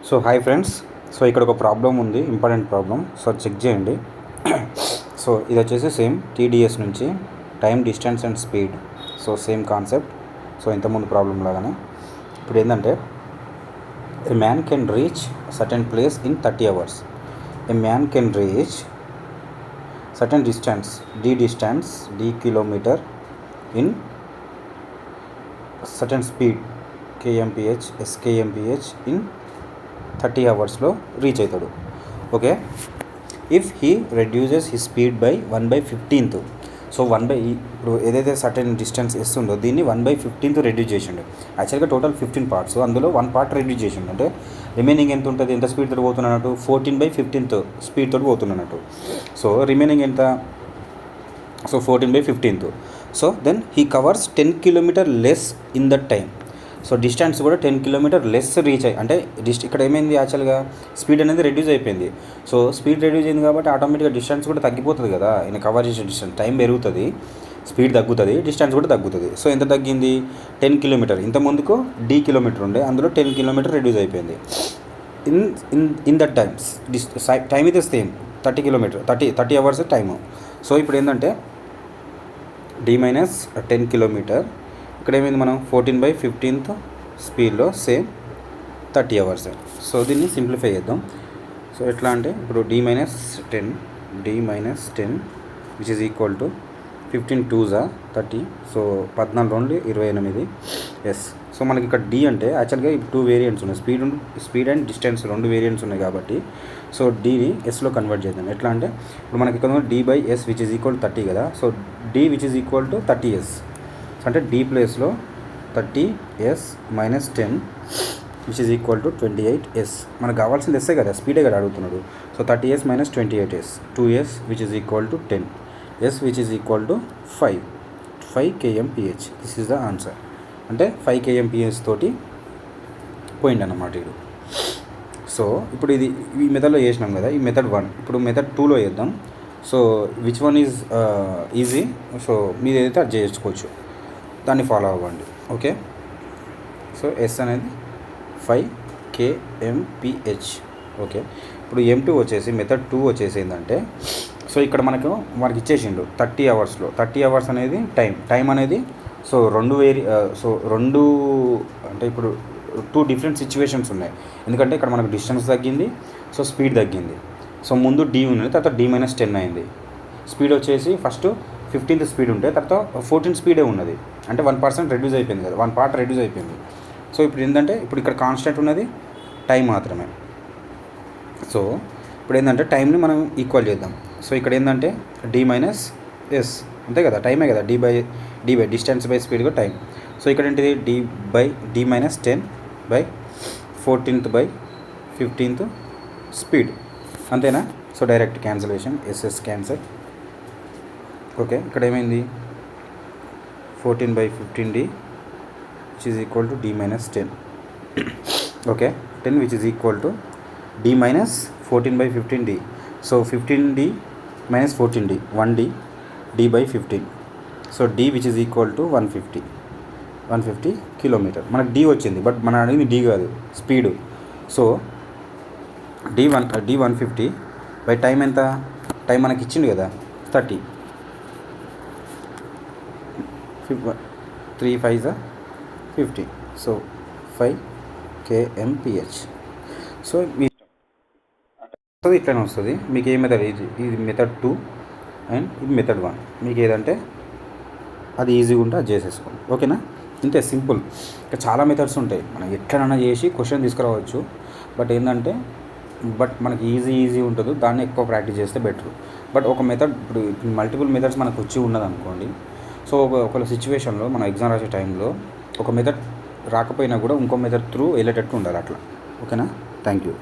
So hi friends. So ఇక్కడ ఒక problem ఉంది, ఇంపార్టెంట్ ప్రాబ్లం. సో చెక్ చేయండి. సో ఇది వచ్చేసి సేమ్ టీడీఎస్ నుంచి time, distance and speed. So same concept. So ఇంతకుముందు ప్రాబ్లం లాగానే ఇప్పుడు ఏంటంటే a man can reach certain place in 30 hours. A man can reach certain distance d kilometre in certain speed kmph skmph in 30 hours reach అవుతాడు. Okay, if he reduces he speed by 1/15. So ఇప్పుడు ఏదైతే certain distance ఇస్తుందో దీన్ని 1/15 reduce చేసిండు. యాక్చువల్గా total 15 parts, అందులో 1 part reduce చేసిండు. అంటే రిమైనింగ్ ఎంత ఉంటుంది, ఎంత స్పీడ్ తోటి పోతున్నట్టు 14/15 స్పీడ్ తోటి పోతున్నట్టు. సో రిమైనింగ్ ఎంత, so 14/15. So then he covers 10 kilometers less in that time. So distance కూడా 10 kilometers లెస్ రీచ్ అయ్యి, అంటే ఇక్కడ ఏమైంది, యాక్చువల్గా స్పీడ్ అనేది రెడ్యూస్ అయిపోయింది. సో స్పీడ్ రెడ్యూస్ అయింది కాబట్టి ఆటోమేటిక్గా డిస్టెన్స్ కూడా తగ్గిపోతుంది కదా. ఈయన కవర్ చేసే డిస్టెన్స్, టైం పెరుగుతుంది, స్పీడ్ తగ్గుతుంది, డిస్టెన్స్ కూడా తగ్గుతుంది. సో ఎంత తగ్గింది, 10 kilometers. ఇంత ముందుకు d కిలోమీటర్ ఉండే, అందులో 10 kilometers రెడ్యూస్ అయిపోయింది. ఇన్ దట్ టైమ్స్ టైం ఇది same 30 kilometers, 30 hours time. So ఇప్పుడు ఏంటంటే d-10 kilometers, ఇక్కడ ఏమైంది, మనం 14/15 స్పీడ్లో సేమ్ 30 hours. సో దీన్ని సింప్లిఫై చేద్దాం. సో ఎట్లా అంటే ఇప్పుడు d-10 which is equal to 15 2s 30. So 14 2 28 S. So మనకి ఇక్కడ d అంటే యాక్చువల్గా ఇప్పుడు 2 వేరియంట్స్ ఉన్నాయి, స్పీడ్ అండ్ డిస్టెన్స్ 2 వేరియంట్స్ ఉన్నాయి కాబట్టి సో dని sలో కన్వర్ట్ చేద్దాం. ఎట్లా అంటే ఇప్పుడు మనకి ఇక్కడ d/s విచ్ ఈజ్ ఈక్వల్ 30 కదా. So d which is equal to 30s, అంటే d ప్లేస్లో 30s - 10 which is equal to 28s. మనకు కావాల్సింది ఎస్ఏ కదా, స్పీడే కదా అడుగుతున్నాడు. So 30s - 28s 2s which is equal to 10, s which is equal to 5 kmph. This is the answer. అంటే 5 kmph తోటి పోయిందన్నమాట ఇది. సో ఇప్పుడు ఇది ఈ మెథడ్లో చేసినాం కదా, ఈ మెథడ్ 1. ఇప్పుడు మెథడ్ 2లో చేద్దాం. So which one is easy, so మీరు ఏదైతే అది చేసుకోవచ్చు, దాన్ని ఫాలో అవ్వండి. ఓకే, సో ఎస్ అనేది 5 kmph. ఓకే, ఇప్పుడు M2 వచ్చేసి మెథడ్ 2 వచ్చేసి ఏంటంటే, సో ఇక్కడ మనకి ఇచ్చేసిండు 30 hours. 30 hours అనేది టైం అనేది సో రెండు అంటే ఇప్పుడు 2 డిఫరెంట్ సిచ్యువేషన్స్ ఉన్నాయి. ఎందుకంటే ఇక్కడ మనకు డిస్టెన్స్ తగ్గింది, సో స్పీడ్ తగ్గింది. సో ముందు d ఉన్నది, తర్వాత d-10 అయింది. స్పీడ్ వచ్చేసి ఫస్ట్ 15th స్పీడ్ ఉంటే తర్వాత 14 స్పీడే ఉన్నది, అంటే 1% రెడ్యూస్ అయిపోయింది కదా, 1 part రెడ్యూస్ అయిపోయింది. సో ఇప్పుడు ఏంటంటే ఇప్పుడు ఇక్కడ కాన్స్టెంట్ ఉన్నది టైం మాత్రమే. సో ఇప్పుడు ఏంటంటే టైంని మనం ఈక్వల్ చేద్దాం. సో ఇక్కడ ఏంటంటే d-s అంతే కదా, టైమే కదా, d by distance by speed కూడా టైం. సో ఇక్కడ ఏంటిది d-10 బై 14/15 స్పీడ్, అంతేనా. So direct cancellation, SS cancel. Okay, ఇక్కడ ఏమైంది 14/15d which is equal to d-10. Okay, 10 which is equal to d-14/15d. So 15d - 14d 1d d/15. So d which is equal to 150 kilometer. మనకు d వచ్చింది, but మన అడిగింది d కాదు, speed. So d150 by time ఎంత, time మనకి ఇచ్చింది కదా 30, 3 5s 50. So 5 kmph. So మీ ఇట్లనే వస్తుంది మీకు. ఏ మెథడ్ ఇది మెథడ్ 2 అండ్ ఇది మెథడ్ 1. మీకు ఏదంటే అది ఈజీగా ఉంటే అది చేసేసుకోండి. ఓకేనా, ఇంతే సింపుల్. ఇంకా చాలా మెథడ్స్ ఉంటాయి, మనం ఎట్లనైనా చేసి క్వశ్చన్ తీసుకురావచ్చు. బట్ మనకి ఈజీ ఉంటుంది, దాన్ని ఎక్కువ ప్రాక్టీస్ చేస్తే బెటర్. బట్ ఒక మెథడ్, ఇప్పుడు మల్టిపుల్ మెథడ్స్ మనకు వచ్చి ఉన్నదనుకోండి, సో ఒక సిచ్యువేషన్లో మనం ఎగ్జామ్ రాసే టైంలో ఒక మెథడ్ రాకపోయినా కూడా ఇంకో మెథడ్ త్రూ వెళ్ళేటట్టు ఉండాలి అట్లా. ఓకేనా, థ్యాంక్ యూ.